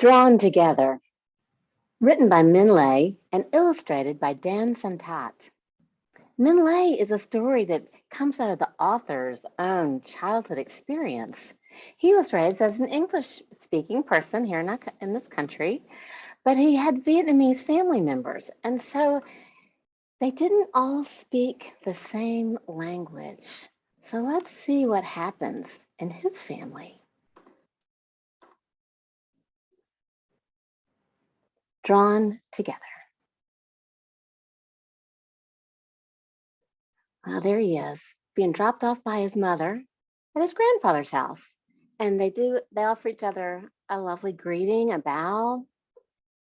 Drawn Together, written by Minh and illustrated by Santat. Minh is a story that comes out of the author's own childhood experience. He was raised as an English-speaking person here in this country, but he had Vietnamese family members, and so they didn't all speak the same language. So let's see what happens in his family. Drawn Together. Well, there he is, being dropped off by his mother at his grandfather's house. And they offer each other a lovely greeting, a bow,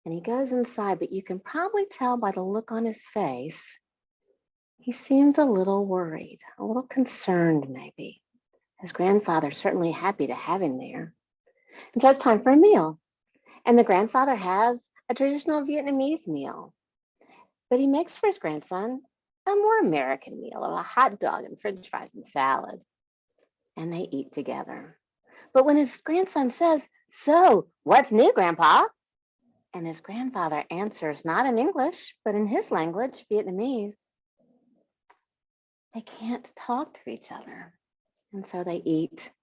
and he goes inside, but you can probably tell by the look on his face, he seems a little worried, a little concerned maybe. His grandfather's certainly happy to have him there. And so it's time for a meal. And the grandfather has a traditional Vietnamese meal, but he makes for his grandson a more American meal of a hot dog and french fries and salad. And they eat together. But when his grandson says, "So, what's new, Grandpa?" And his grandfather answers not in English, but in his language, Vietnamese, they can't talk to each other. And so they eat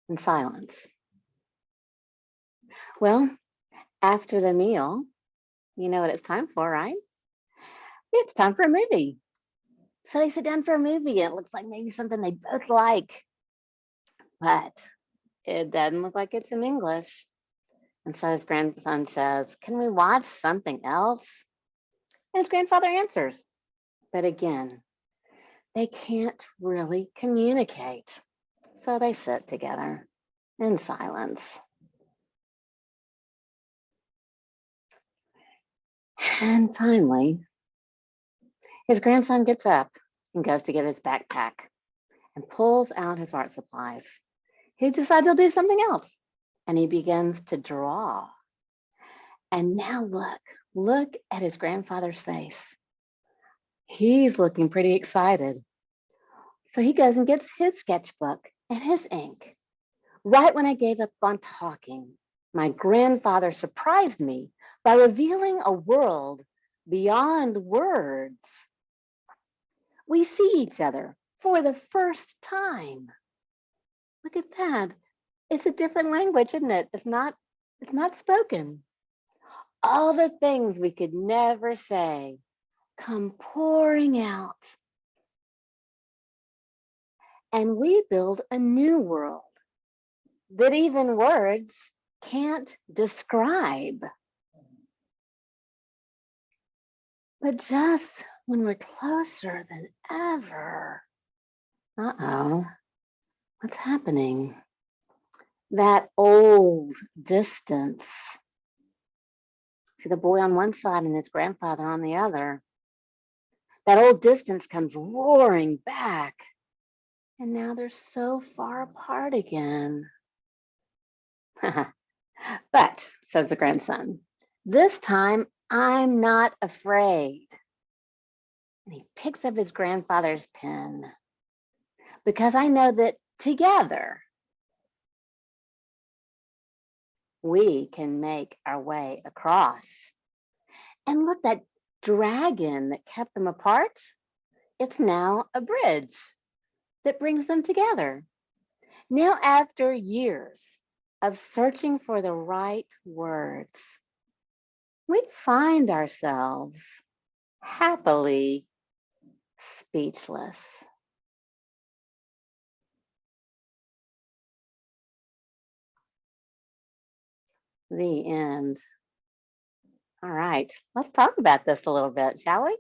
in silence. Well, after the meal, you know what it's time for, right? It's time for a movie. So they sit down for a movie, and it looks like maybe something they both like, but it doesn't look like it's in English. And so his grandson says, "Can we watch something else?" And his grandfather answers, but again, they can't really communicate. So they sit together in silence. And finally, his grandson gets up and goes to get his backpack and pulls out his art supplies. He decides he'll do something else, and he begins to draw. And now look at his grandfather's face. He's looking pretty excited. So he goes and gets his sketchbook and his ink. Right when I gave up on talking, my grandfather surprised me by revealing a world beyond words. We see each other for the first time. Look at that. It's a different language, isn't it? It's not spoken. All the things we could never say come pouring out. And we build a new world that even words can't describe. But just when we're closer than ever, what's happening? That old distance. See the boy on one side and his grandfather on the other. That old distance comes roaring back. And now they're so far apart again. But, says the grandson, this time I'm not afraid. And he picks up his grandfather's pen because I know that together we can make our way across. And look, that dragon that kept them apart, it's now a bridge that brings them together. Now, after years of searching for the right words, we find ourselves happily speechless. The end. All right, let's talk about this a little bit, shall we?